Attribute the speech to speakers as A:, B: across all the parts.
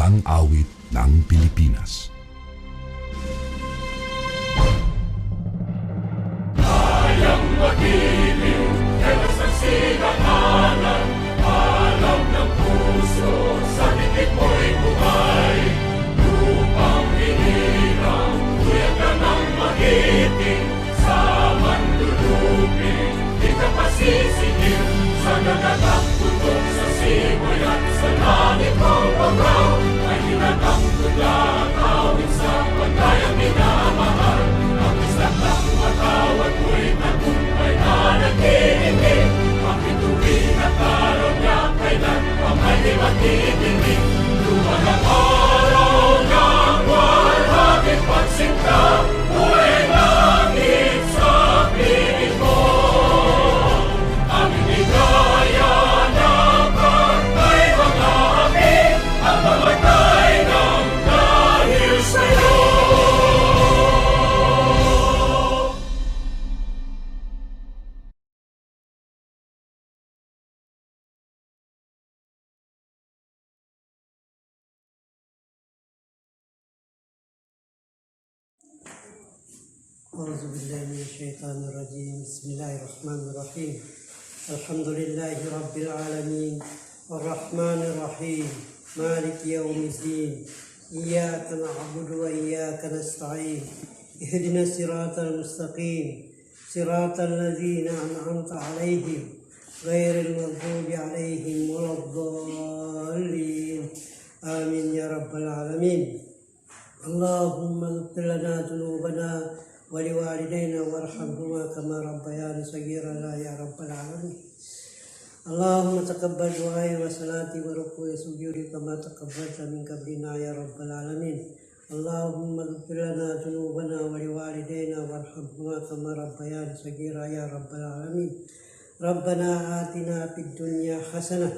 A: Sang-awit ng Pilipinas.
B: Kayang mag-ibig, kailas ang sinakanan, alam ng puso, sa dikit mo'y buhay. Lupang hinirang, tuyag ka ng magiting, sa manlulupin, di ka pasisingil, sa nagagang tutok sa simoy at sa langit mong pagaw, ay hinatang tula at awit sa pagkayang minamahal. Ang isang ng matawad mo'y tagumpay na nag-iingin, makituwin at araw niya kailan pa may di matitingin. Luman ang araw ng walhati pagsinta, buhay langit sa piling mo. Aming ligaya na pagkay mga amin, at mamatay ng dahil sa'yo.
C: أعوذ بالله من الشيطان الرجيم بسم الله الرحمن الرحيم الحمد لله رب العالمين الرحمن الرحيم مالك يوم الدين إياك نعبد وإياك نستعين اهدنا الصراط المستقيم صراط الذين أنعمت عليهم غير المغضوب عليهم ولا الضالين آمين يا رب العالمين اللهم اغفر لنا ذنوبنا ولوالدينا وارحمهما كما ربياني صغيرا يا رب العالمين. اللهم تقبل دعائي وصلاتي وركوعي وسجودي كما تقبلت من قبلنا يا رب العالمين. اللهم اغفر لنا ذنوبنا ولوالدينا وارحمهما كما ربياني صغيرا يا رب العالمين. ربنا آتنا في الدنيا حسنة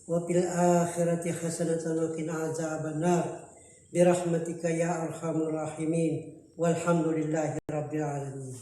C: وفي الآخرة حسنة وقنا عذاب النار برحمتك يا أرحم الراحمين والحمد لله رب العالمين.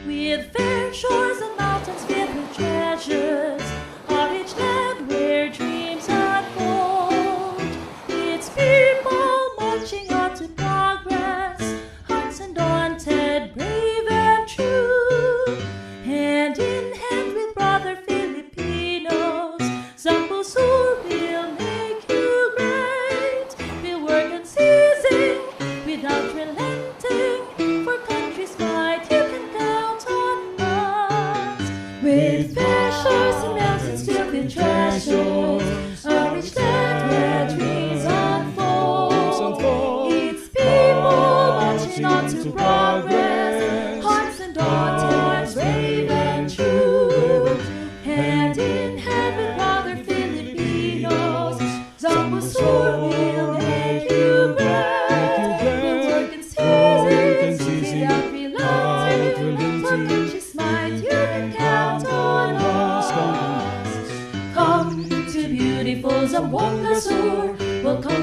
D: With fair shores and mountains filled with treasures, a rich land where dreams unfold. Its people marching on to progress, hearts undaunted, brave and true. Hand in hand with brother Filipinos, Zambusur will make you great. We'll work unceasing without relenting, for country's might you can count on us. With fair shores and mountains filled with treasures, a rich land where dreams unfold. Its people marching on to progress, hearts and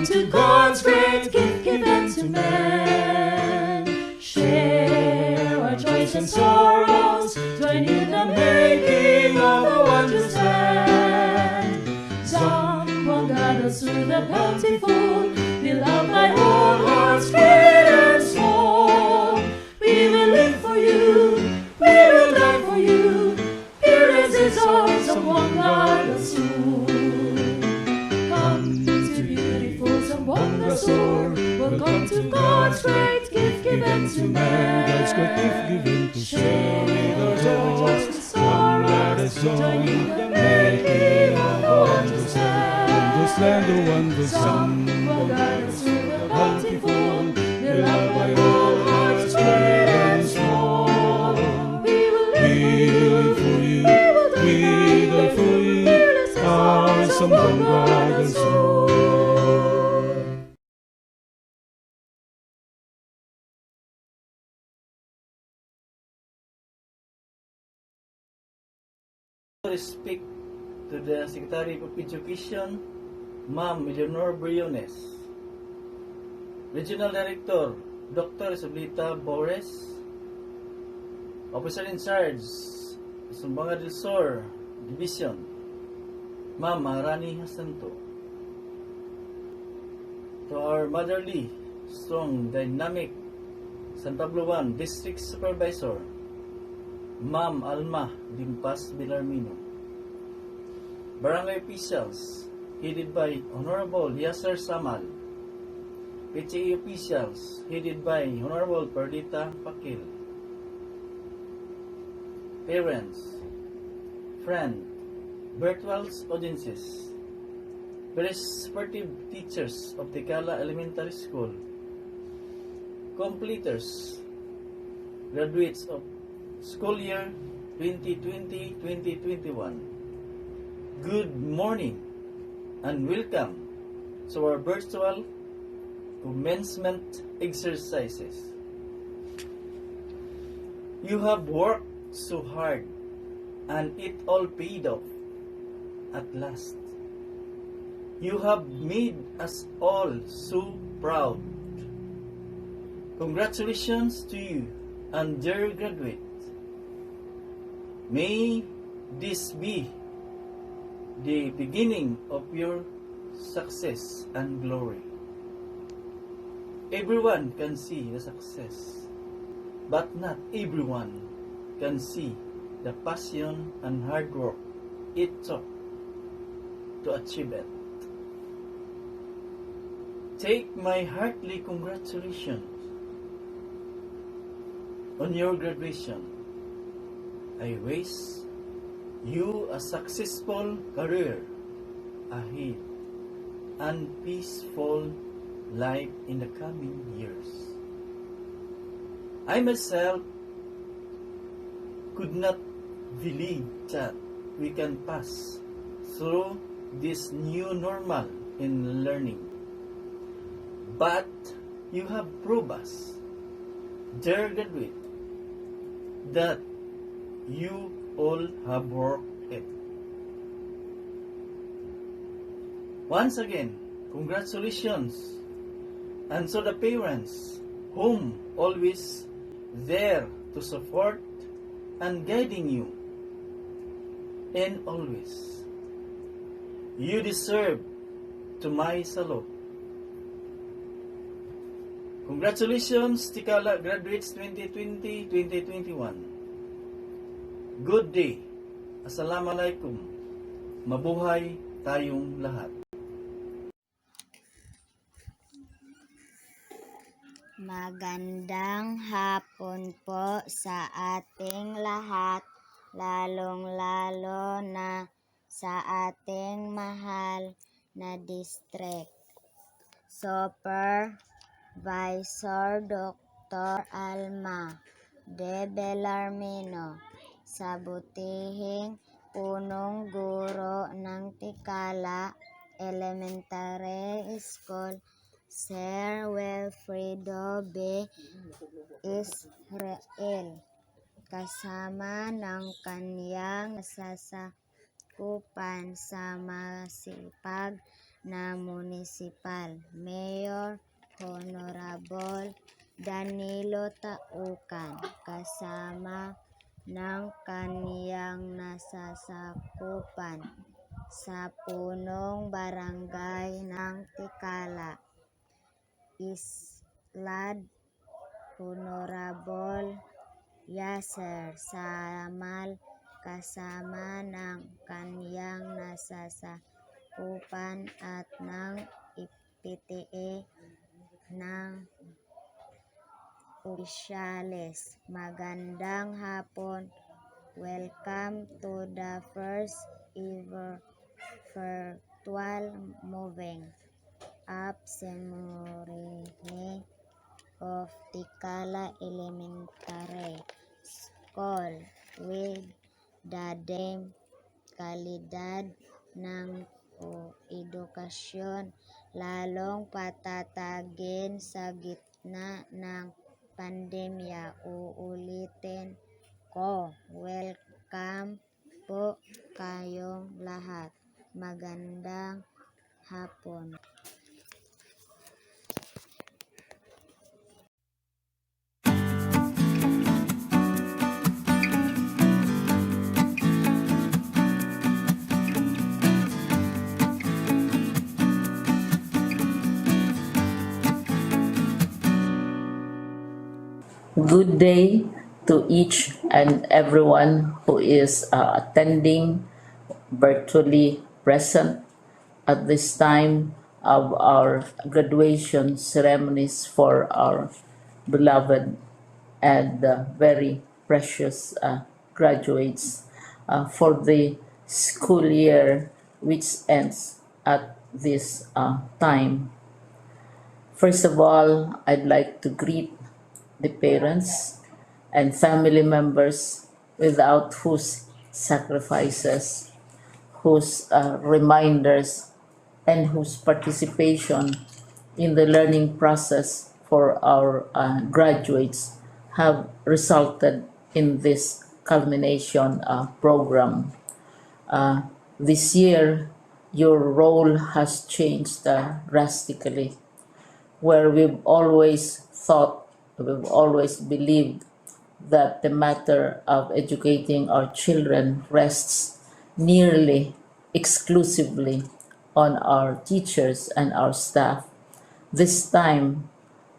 D: Come to God's great gift given to man. Share our joys and sorrows, join in the making of a wondrous land. Some will guide us through the bountiful, beloved by all hearts great and small. We will live for you, we will die for you. Fearless is ours among godless soul. Come to beautiful some wondrous soul. Welcome to God's great gift given to man.
E: God's great gift given to
D: Share
E: share
D: our joys and
E: Come, let
D: sorrows,
E: us join
D: join in
E: in
D: the
E: the
D: making of a wondrous
E: wondrous land, the wondrous
D: Some
E: sun.
D: will guide us through the bountiful, beloved
E: Beloved
D: by
E: by
D: all
E: all
D: hearts
E: hearts
D: great
E: great
D: and
E: and
D: small.
E: small.
D: We will
E: We
D: live
E: live for you,
D: we
E: we
D: will
E: die for you.
D: fearless as ours
E: Awesome
D: among
E: God
D: God
E: and
D: and
E: soul.
D: soul.
F: Speak to the Secretary of Education, Ma'am Eleanor Briones, Regional Director, Dr. Sablita Bores, Officer in Charge, Sumbangan del Sur Division, Ma'am Maharani Hasanto. To our motherly, strong, dynamic San Pablo 1 District Supervisor, Ma'am Alma Dimpas Bilarmino. Barangay officials, headed by Honorable Yasser Samal. PTA officials, headed by Honorable Perdita Pakil. Parents, friends, virtual audiences, very supportive teachers of Ticala Elementary School, completers, graduates of school year 2020-2021. Good morning and welcome to our virtual commencement exercises. You have worked so hard and it all paid off at last. You have made us all so proud. Congratulations to you and dear graduate. May this be the beginning of your success and glory. Everyone can see the success, but not everyone can see the passion and hard work it took to achieve it. Take my heartily congratulations on your graduation. I wish you a successful career ahead and peaceful life in the coming years. I myself could not believe that we can pass through this new normal in learning. But you have proved us, dear graduate, that you all have worked it. Once again, congratulations, and so the parents, whom always there to support and guiding you, and always, you deserve to my salute. Congratulations, Ticala graduates 2020-2021. Good day. Assalamualaikum. Mabuhay tayong lahat.
G: Magandang hapon po sa ating lahat, lalong-lalo na sa ating mahal na district. Supervisor Dr. Alma de Bellarmino, sa butihing punong guro ng Ticala Elementary School, Sir Wilfredo B. Israel, kasama ng kanyang nasasakupan sa masipag na municipal, Mayor Honorable Danilo Taukan, kasama ng kaniyang nasasakupan sa punong barangay ng Ticala, Islad Honorable Yasser Samal, kasama ng kaniyang nasasakupan at ng PTA ng opisyales. Magandang hapon. Welcome to the first ever virtual moving up ceremony of Ticala Elementary School with the theme kalidad ng edukasyon lalong patatagin sa gitna ng pandemya. Uulitin ko, welcome po kayong lahat. Magandang hapon.
H: Good day to each and everyone who is attending virtually present at this time of our graduation ceremonies for our beloved and very precious graduates for the school year which ends at this time. First of all, I'd like to greet the parents and family members without whose sacrifices, whose reminders, and whose participation in the learning process for our graduates have resulted in this culmination program. This year, your role has changed drastically, where we've always believed that the matter of educating our children rests nearly exclusively on our teachers and our staff. This time,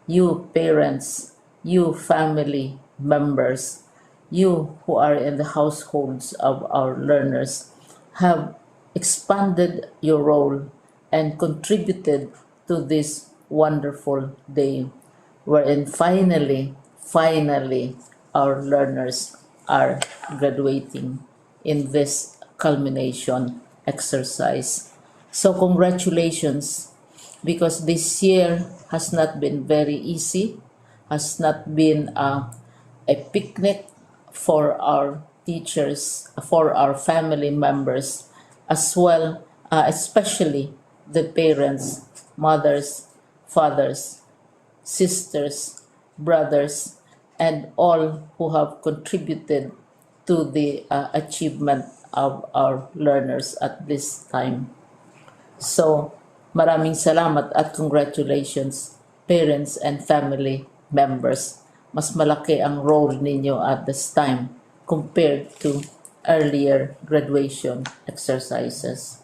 H: you parents, you family members, you who are in the households of our learners have expanded your role and contributed to this wonderful day wherein finally, our learners are graduating in this culmination exercise. So congratulations, because this year has not been very easy, has not been a picnic for our teachers, for our family members, as well, especially the parents, mothers, fathers, sisters, brothers, and all who have contributed to the achievement of our learners at this time. So, maraming salamat at congratulations, parents and family members. Mas malaki ang role ninyo at this time compared to earlier graduation exercises.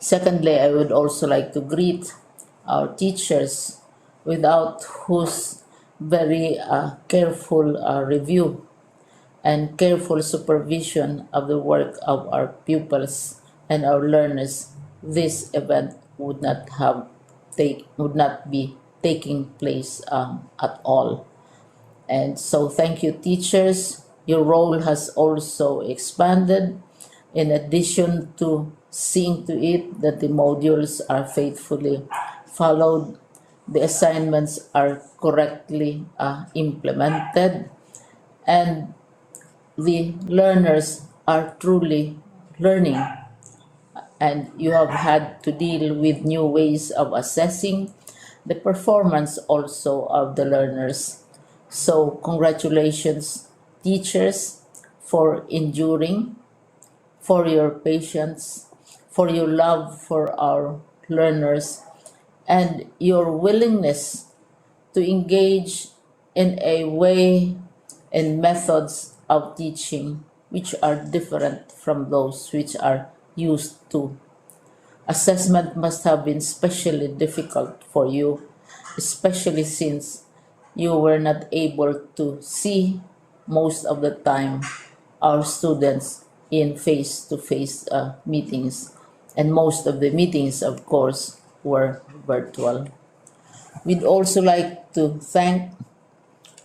H: Secondly, I would also like to greet our teachers, without whose very careful review and careful supervision of the work of our pupils and our learners, this event would not be taking place at all. And so thank you, teachers. Your role has also expanded, in addition to seeing to it that the modules are faithfully followed, the assignments are correctly implemented, and the learners are truly learning. And you have had to deal with new ways of assessing the performance also of the learners. So congratulations, teachers, for enduring, for your patience, for your love for our learners, and your willingness to engage in a way and methods of teaching which are different from those which are used to. Assessment must have been especially difficult for you, especially since you were not able to see most of the time our students in face to face meetings, and most of the meetings, of course, were virtual. We'd also like to thank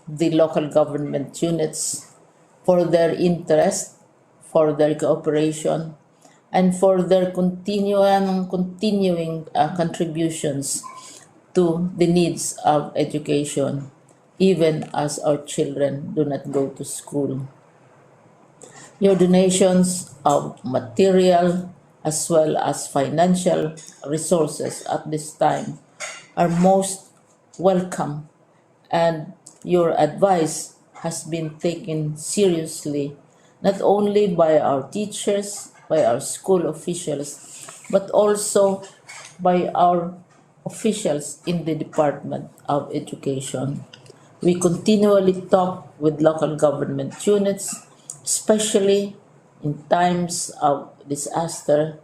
H: the local government units for their interest, for their cooperation, and for their continuing contributions to the needs of education, even as our children do not go to school. Your donations of material as well as financial resources at this time are most welcome, and your advice has been taken seriously not only by our teachers, by our school officials, but also by our officials in the Department of Education. We continually talk with local government units, especially in times of disaster,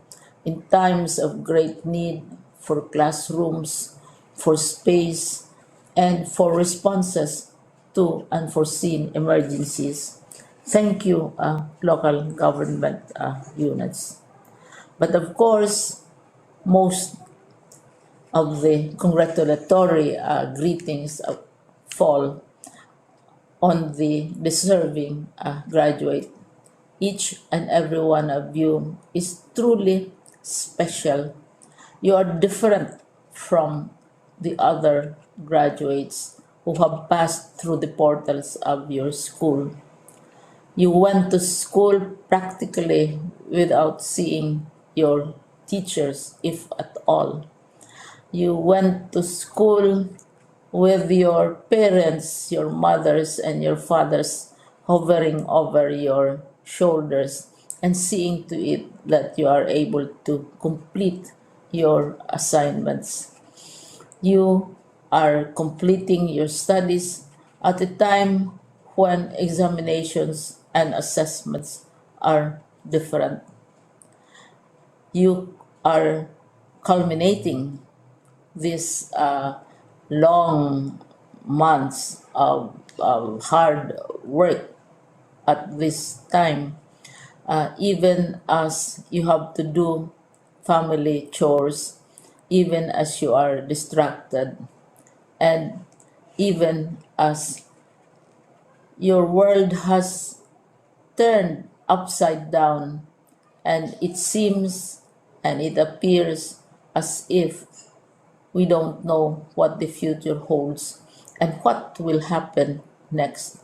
H: in times of great need for classrooms, for space, and for responses to unforeseen emergencies. Thank you, local government units. But of course, most of the congratulatory greetings fall on the deserving graduate. Each and every one of you is truly special. You are different from the other graduates who have passed through the portals of your school. You went to school practically without seeing your teachers, if at all. You went to school with your parents, your mothers, and your fathers hovering over your shoulders and seeing to it that you are able to complete your assignments. You are completing your studies at a time when examinations and assessments are different. You are culminating these long months of hard work at this time, even as you have to do family chores, even as you are distracted, and even as your world has turned upside down, and it seems and it appears as if we don't know what the future holds and what will happen next.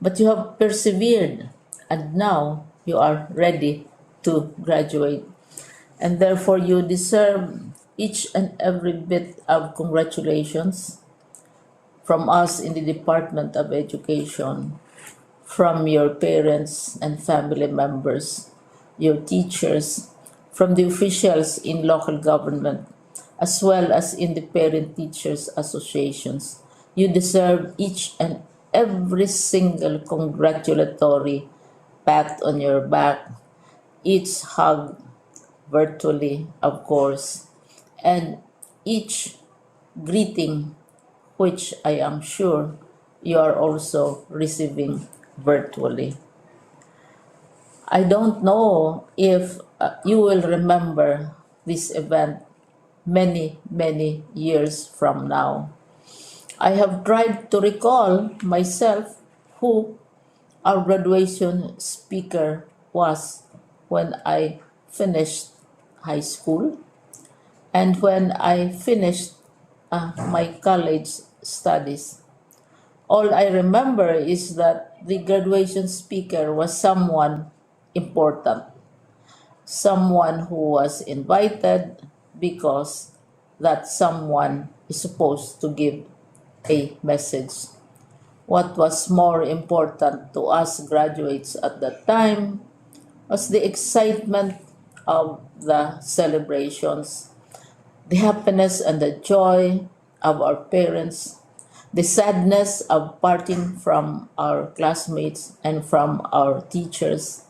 H: But you have persevered, and now you are ready to graduate. And therefore, you deserve each and every bit of congratulations from us in the Department of Education, from your parents and family members, your teachers, from the officials in local government, as well as in the parent teachers associations. You deserve each and every single congratulatory pat on your back, each hug virtually, of course, and each greeting, which I am sure you are also receiving virtually. I don't know if you will remember this event many, many years from now. I have tried to recall myself who our graduation speaker was when I finished high school and when I finished my college studies. All I remember is that the graduation speaker was someone important, someone who was invited because that someone is supposed to give a message. What was more important to us graduates at that time was the excitement of the celebrations, the happiness and the joy of our parents, the sadness of parting from our classmates and from our teachers,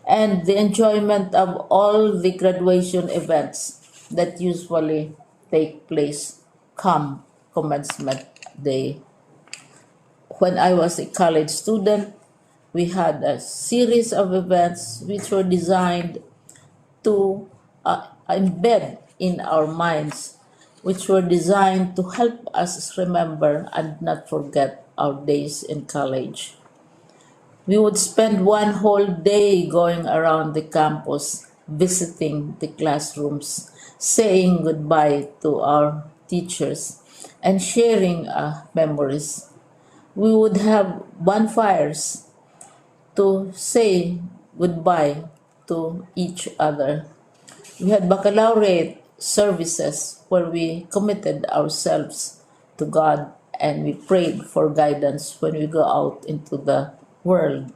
H: and the enjoyment of all the graduation events that usually take place come commencement day. When I was a college student, we had a series of events which were designed to embed in our minds, which were designed to help us remember and not forget our days in college. We would spend one whole day going around the campus, visiting the classrooms, saying goodbye to our teachers, and sharing memories. We would have bonfires to say goodbye to each other. We had baccalaureate services where we committed ourselves to God and we prayed for guidance when we go out into the world.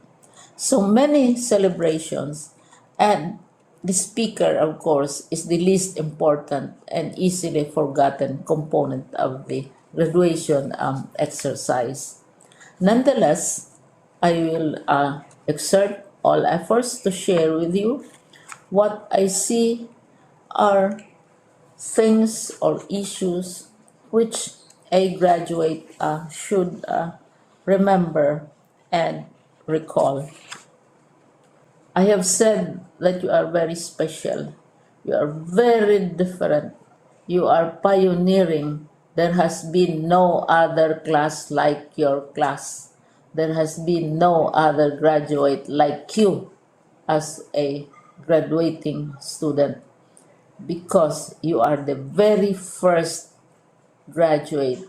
H: So many celebrations, and the speaker, of course, is the least important and easily forgotten component of the graduation exercise. Nonetheless, I will exert all efforts to share with you what I see are things or issues which a graduate should remember and recall. I have said that you are very special. You are very different. You are pioneering. There has been no other class like your class. There has been no other graduate like you as a graduating student because you are the very first graduate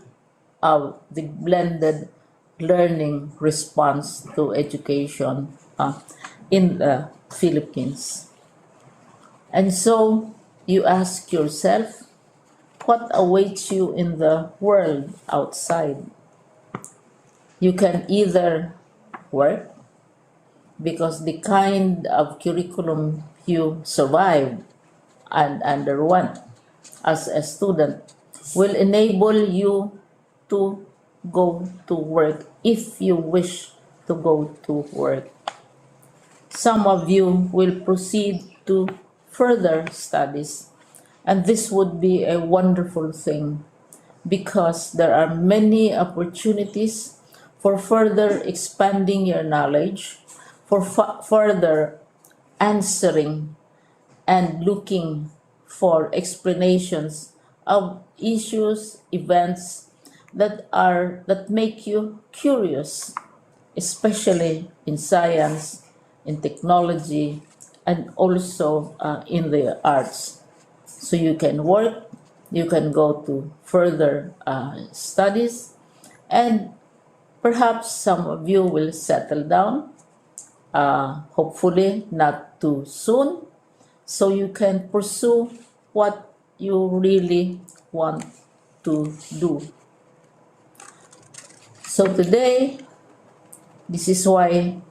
H: of the blended learning response to education in the Philippines. And so you ask yourself, what awaits you in the world outside? You can either work because the kind of curriculum you survived and underwent as a student will enable you to go to work if you wish to go to work. Some of you will proceed to further studies, and this would be a wonderful thing because there are many opportunities for further expanding your knowledge, for further answering and looking for explanations of issues, events that make you curious, especially in science, in technology, and also in the arts. So you can work, you can go to further studies, and perhaps some of you will settle down, hopefully not too soon, so you can pursue what you really want to do. So today, this is why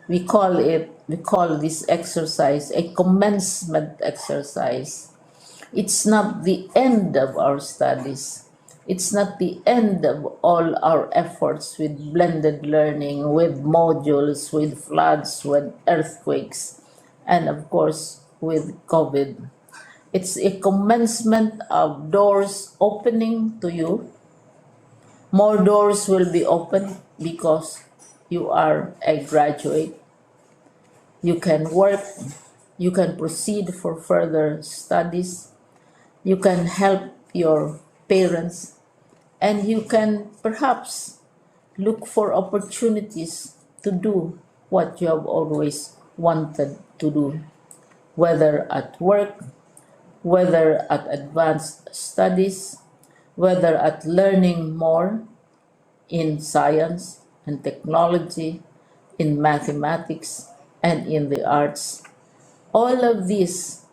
H: we call this exercise a commencement exercise. It's not the end of our studies. It's not the end of all our efforts with blended learning, with modules, with floods, with earthquakes, and of course with COVID. It's a commencement of doors opening to you. More doors will be opened because you are a graduate. You can work, you can proceed for further studies, you can help your parents, and you can perhaps look for opportunities to do what you have always wanted to do, whether at work, whether at advanced studies, whether at learning more in science and technology, in mathematics, and in the arts. All of these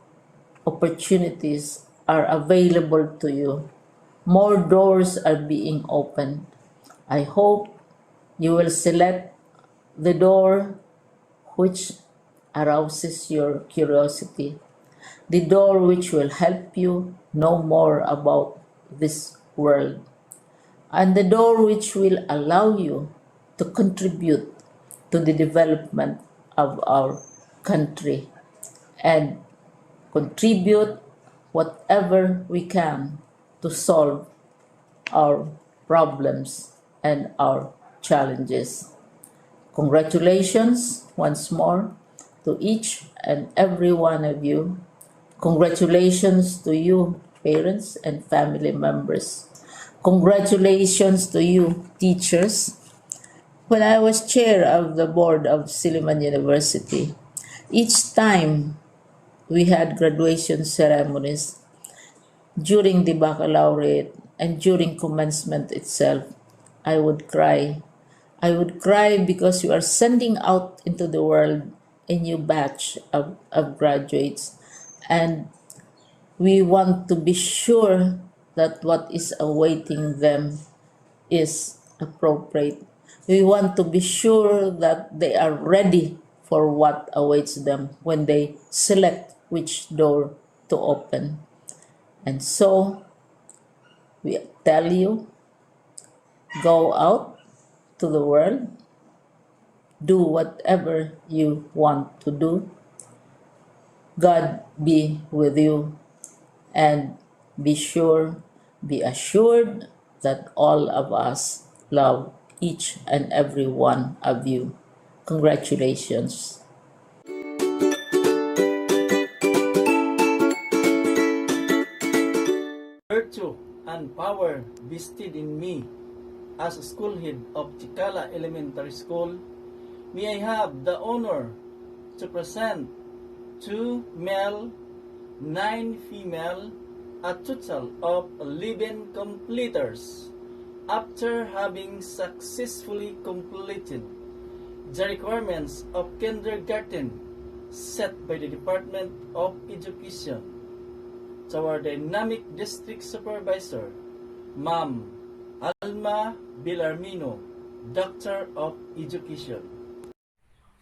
H: opportunities are available to you. More doors are being opened. I hope you will select the door which arouses your curiosity, the door which will help you know more about this world, and the door which will allow you to contribute to the development of our country and contribute whatever we can to solve our problems and our challenges. Congratulations once more to each and every one of you. Congratulations to you, parents and family members. Congratulations to you, teachers. When I was chair of the board of Silliman University, each time we had graduation ceremonies during the baccalaureate and during commencement itself, I would cry. I would cry because you are sending out into the world a new batch of graduates, and we want to be sure that what is awaiting them is appropriate. We want to be sure that they are ready for what awaits them when they select which door to open. And so we tell you, go out to the world, do whatever you want to do. God be with you, and be sure, be assured that all of us love each and every one of you. Congratulations.
F: Virtue and power vested in me as school head of Ticala Elementary School, may I have the honor to present 2 male, 9 female, a total of 11 completers after having successfully completed the requirements of kindergarten set by the Department of Education to our dynamic district supervisor, Ma'am Alma Bilarmino, Doctor of Education.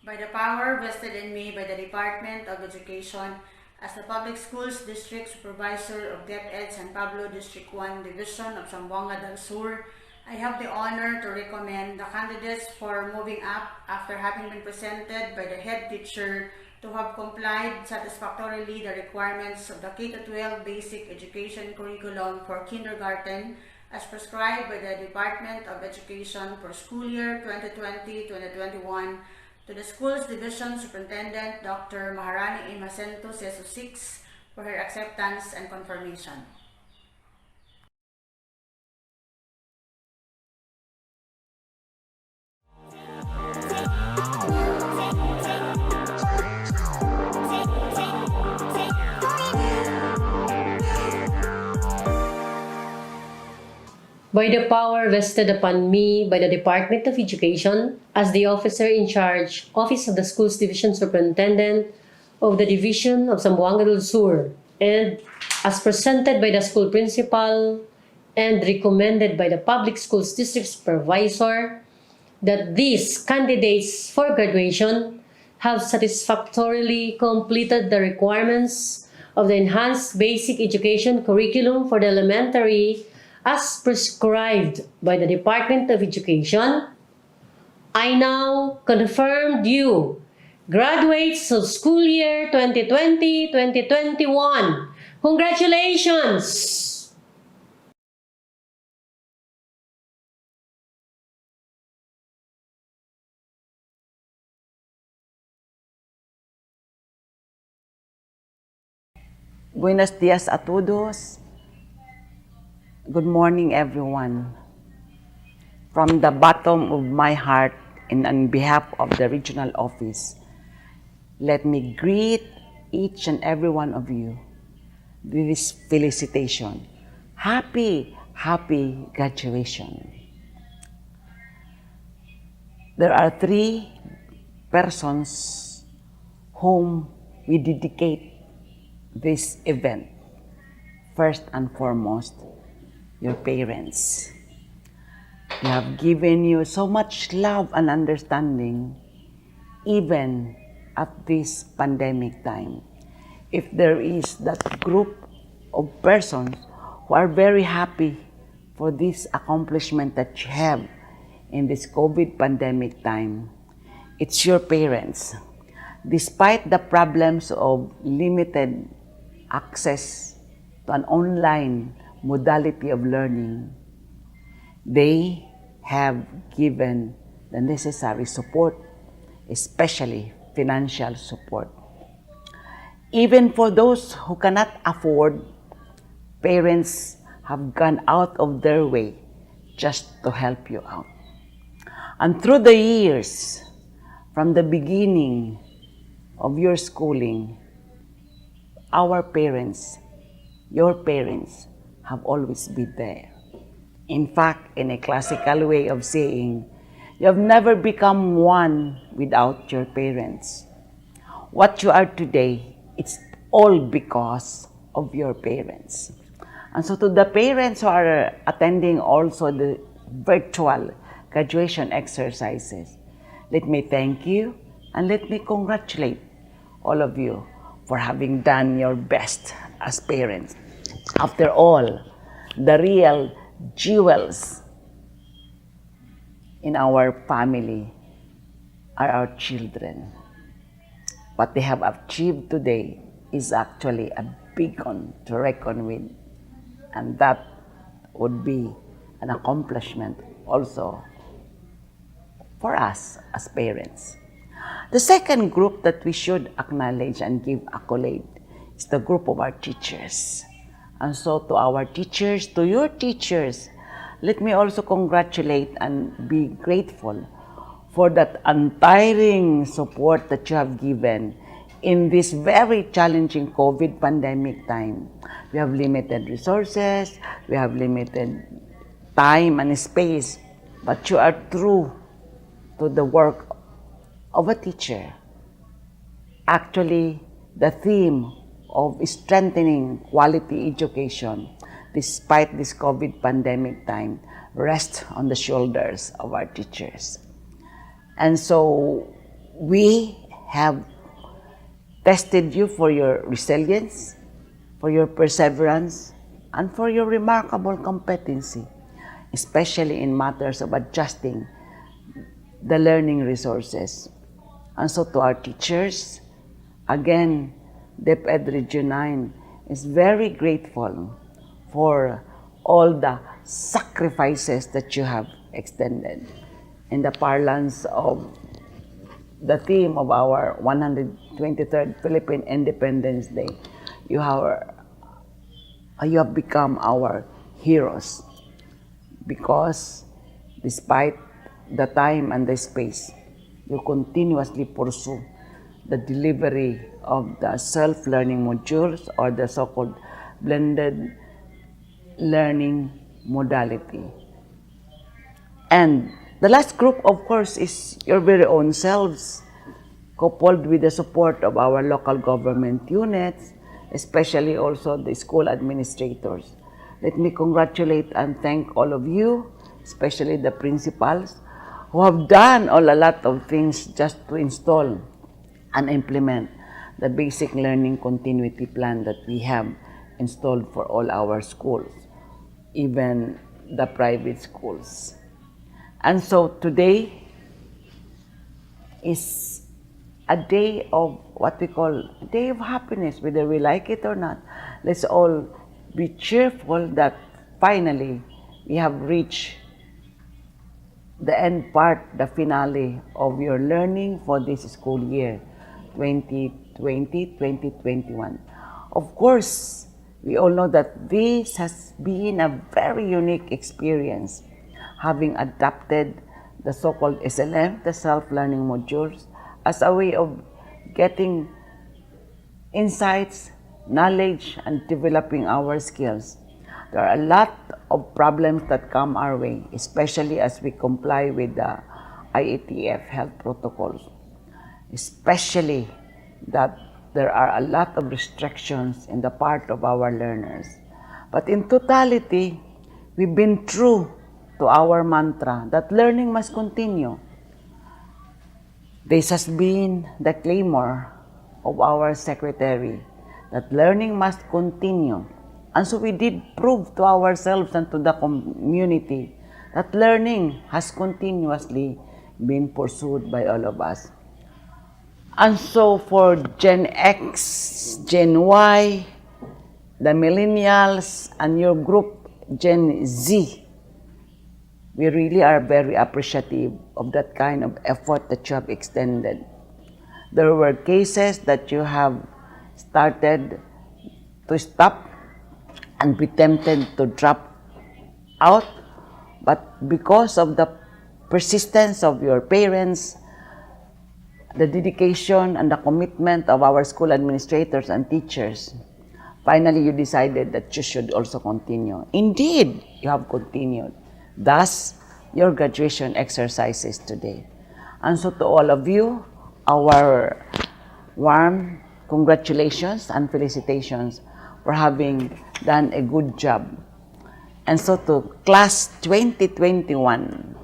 I: By the power vested in me by the Department of Education as the Public Schools District Supervisor of DepEd San Pablo District 1 Division of Zamboanga del Sur, I have the honor to recommend the candidates for moving up after having been presented by the head teacher to have complied satisfactorily the requirements of the K-12 Basic Education Curriculum for Kindergarten as prescribed by the Department of Education for school year 2020-2021 to the Schools Division Superintendent Dr. Maharani A. Macento, CESO 6, for her acceptance and confirmation.
J: By the power vested upon me by the Department of Education as the officer in charge, Office of the Schools Division Superintendent of the Division of Zamboanga del Sur, and as presented by the school principal and recommended by the Public Schools District Supervisor, that these candidates for graduation have satisfactorily completed the requirements of the Enhanced Basic Education Curriculum for the Elementary as prescribed by the Department of Education. I now confirm you graduates of school year 2020-2021. Congratulations!
K: Buenos dias a todos. Good morning, everyone. From the bottom of my heart and on behalf of the regional office, let me greet each and every one of you with this felicitation. Happy graduation. There are 3 persons whom we dedicate this event. First and foremost, your parents. They have given you so much love and understanding even at this pandemic time. if there is that group of persons who are very happy for this accomplishment that you have in this COVID pandemic time, it's your parents. Despite the problems of limited access to an online modality of learning, they have given the necessary support, especially financial support. Even for those who cannot afford, parents have gone out of their way just to help you out. And through the years, from the beginning of your schooling, our parents, your parents, have always been there. In fact, in a classical way of saying, you have never become one without your parents. What you are today, it's all because of your parents. And so to the parents who are attending also the virtual graduation exercises, let me thank you and let me congratulate all of you for having done your best as parents. After all, the real jewels in our family are our children. What they have achieved today is actually a beacon to reckon with, and that would be an accomplishment also for us as parents. The second group that we should acknowledge and give accolade is the group of our teachers. And so to our teachers, to your teachers, let me also congratulate and be grateful for that untiring support that you have given in this very challenging COVID pandemic time. We have limited resources, we have limited time and space, but you are true to the work of a teacher. Actually, the theme of strengthening quality education despite this COVID pandemic time rests on the shoulders of our teachers. And so we have tested you for your resilience, for your perseverance, and for your remarkable competency, especially in matters of adjusting the learning resources. And so to our teachers, again, DepEd Region 9 is very grateful for all the sacrifices that you have extended. In the parlance of the theme of our 123rd Philippine Independence Day, you have become our heroes because despite the time and the space, you continuously pursue the delivery of the self-learning modules or the so-called blended learning modality. And the last group, of course, is your very own selves, coupled with the support of our local government units, especially also the school administrators. Let me congratulate and thank all of you, especially the principals, who have done a lot of things just to install and implement the basic learning continuity plan that we have installed for all our schools, even the private schools. And so today is a day of what we call a day of happiness, whether we like it or not. Let's all be cheerful that finally we have reached the end part, the finale of your learning for this school year, 2020-2021. Of course, we all know that this has been a very unique experience, having adapted the so-called SLM, the self-learning modules, as a way of getting insights, knowledge, and developing our skills. There are a lot of problems that come our way, especially as we comply with the IATF health protocols, especially that there are a lot of restrictions in the part of our learners. But in totality, we've been true to our mantra that learning must continue. This has been the clamor of our secretary, that learning must continue. And so we did prove to ourselves and to the community that learning has continuously been pursued by all of us. And so for Gen X, Gen Y, the millennials, and your group, Gen Z, we really are very appreciative of that kind of effort that you have extended. There were cases that you have started to stop and be tempted to drop out, but because of the persistence of your parents, the dedication and the commitment of our school administrators and teachers, finally you decided that you should also continue. Indeed, you have continued. Thus, your graduation exercises today. And so to all of you, our warm congratulations and felicitations for having done a good job. And so to class 2021,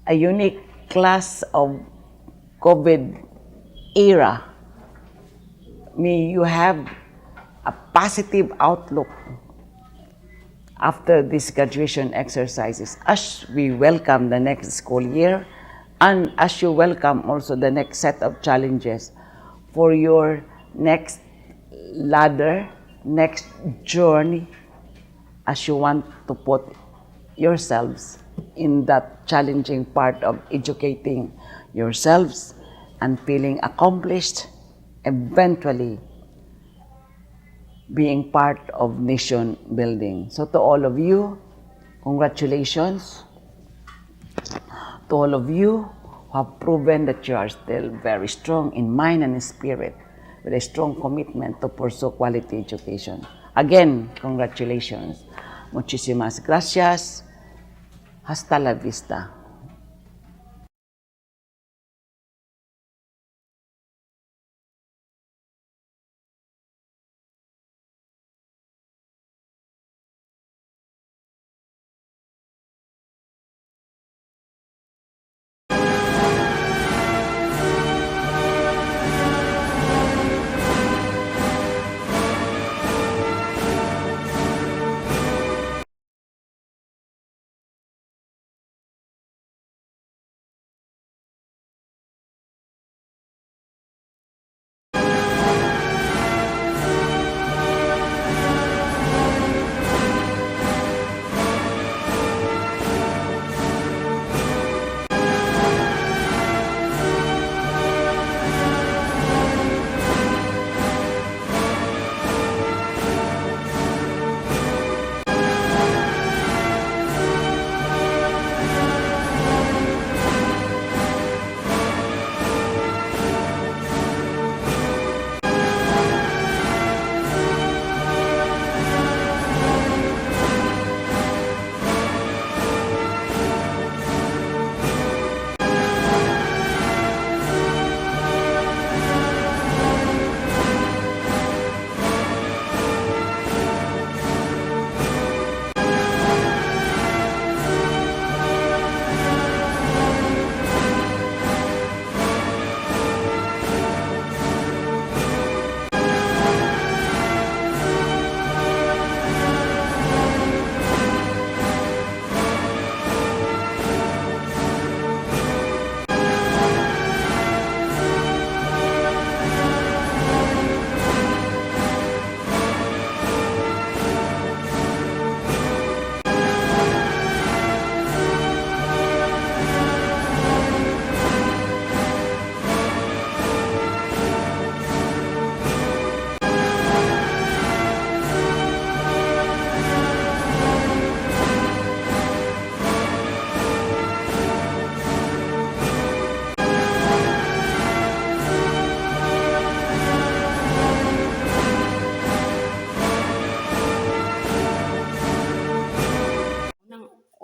K: a unique class of COVID era, may you have a positive outlook after these graduation exercises as we welcome the next school year and as you welcome also the next set of challenges for your next ladder, next journey, as you want to put yourselves in that challenging part of educating yourselves and feeling accomplished, eventually being part of nation building. So to all of you, congratulations. To all of you who have proven that you are still very strong in mind and in spirit with a strong commitment to pursue quality education. Again, congratulations. Muchísimas gracias. Hasta la vista.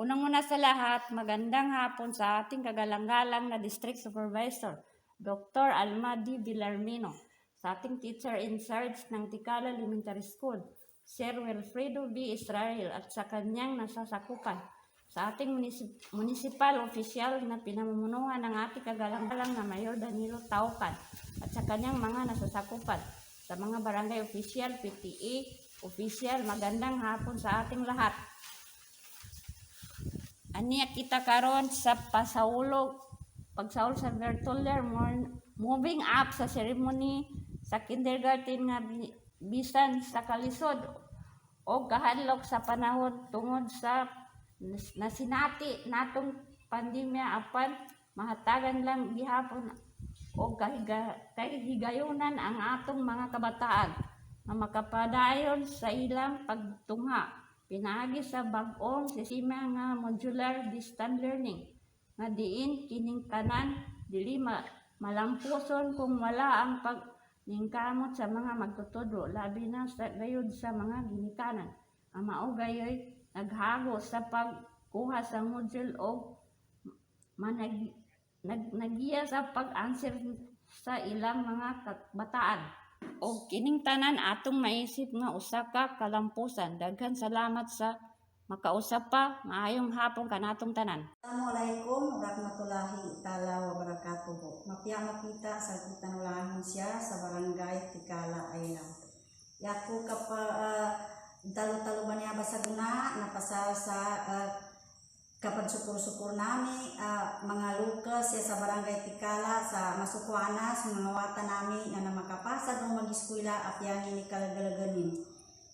L: Unang-una sa lahat, magandang hapon sa ating kagalang-galang na District Supervisor, Dr. Almadi Villarmino, sa ating teacher in charge ng Ticala Elementary School, Sir Wilfredo B. Israel at sa kanyang nasasakupan, sa ating municipal official na pinamumunuan ng ating kagalang-galang na Mayor Danilo Taucan at sa kanyang mga nasasakupan, sa mga barangay official, PTA official, magandang hapon sa ating lahat. Aniya kita karon sa pagsahol sa virtual learning, moving up sa ceremony sa kindergarten nga bisan sa kalisod o kahadlok sa panahon tungod sa nasinati natong pandemya apan mahatagan lang gihapon o kahigayunan ang atong mga kabataan na makapadayon sa ilang pagtungha pinaagi sa bag-ong sistema nga modular distance learning nga diin kining tanan dili malampuson kung wala ang pagningkamot sa mga magtutudlo labi na sa gayud sa mga ginikanan ang mao gayoy naghago sa pagkuha sa module o nagiya sa pag-answer sa ilang mga kabataan. O kining tanan atong maisip nga usa ka kalampusan. Daghan salamat sa makausap pa. Maayong hapon kanatong tanan.
M: Assalamualaikum warahmatullahi ta'ala wabarakatuh. Mapia mapita sa kitanulahan siya sa barangay Ticala Island. Yaku talo-talo ba niya sa guna napasal sa kapag sukur-sukur nami mga lukas siya sa barangay Ticala sa masukwana sa mga wata nami na makapasa ng mag-eskwela at yan ini kalagalaganin.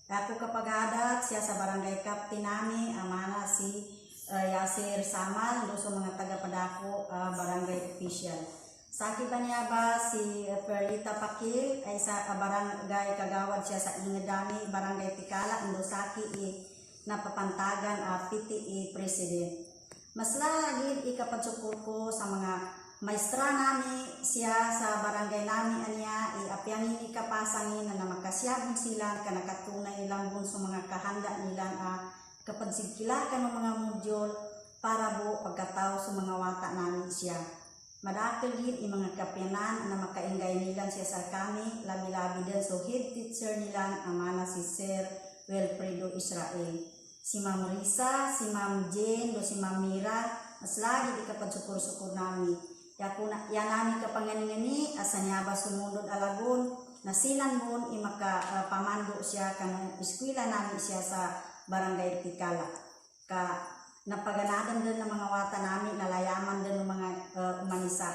M: Ako kapag hadat siya sa barangay captain nami amana si Yasir Samal do sa mga taga-padako barangay official. Sa akin ba niya ba si Perlita Pakil ay sa barangay kagawad siya sa Ingedani barangay Ticala ando sa akin napapantagan PTA President. Mas lagi ikapagsukur ko sa mga maestra nami siya sa barangay nami anya iapiangin ikapasangin na makasyabog sila kanakatunay nilang bunso mga kahanda nila kapag sigkilakan ng mga module para po pagkatao sa mga wata namin siya. Madakil din yung mga kapyanan na makaingay nila siya sa kami labi-labi din so head teacher nila amana si Sir Wilfredo Israel. Si Ma'am Risa, si Ma'am Jane, o si Ma'am Mira, mas lagi di kapag sukur-sukur nami. Yan nami kapangani-ngani, asa niya ba sumunod alagon, nasinan mo, pamando siya, kanang eskwela nami siya sa barangay Ticala. Napaganadan din ng mga wata nami, nalayaman din ng mga umanisa.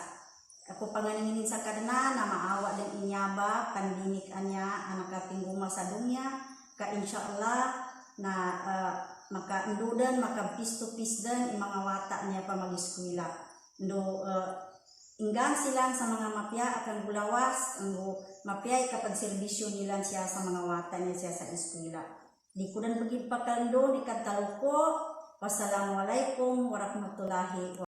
M: Ako panganinginin sa kadana, na maawa din inyaba, pandinik anya, anakatingguma sa dunya, inshallah, na makaindudan, makapis-to-pis din yung mga wata niya pa mag-eskwela. Inggan sila sa mga mapya at ang gulawas, ang mapya kapag serbisyo nila siya sa mga wata niya siya sa eskwela. Di ko na bagid pakando, di katalo ko. Wassalamualaikum warahmatullahi wabarakatuh.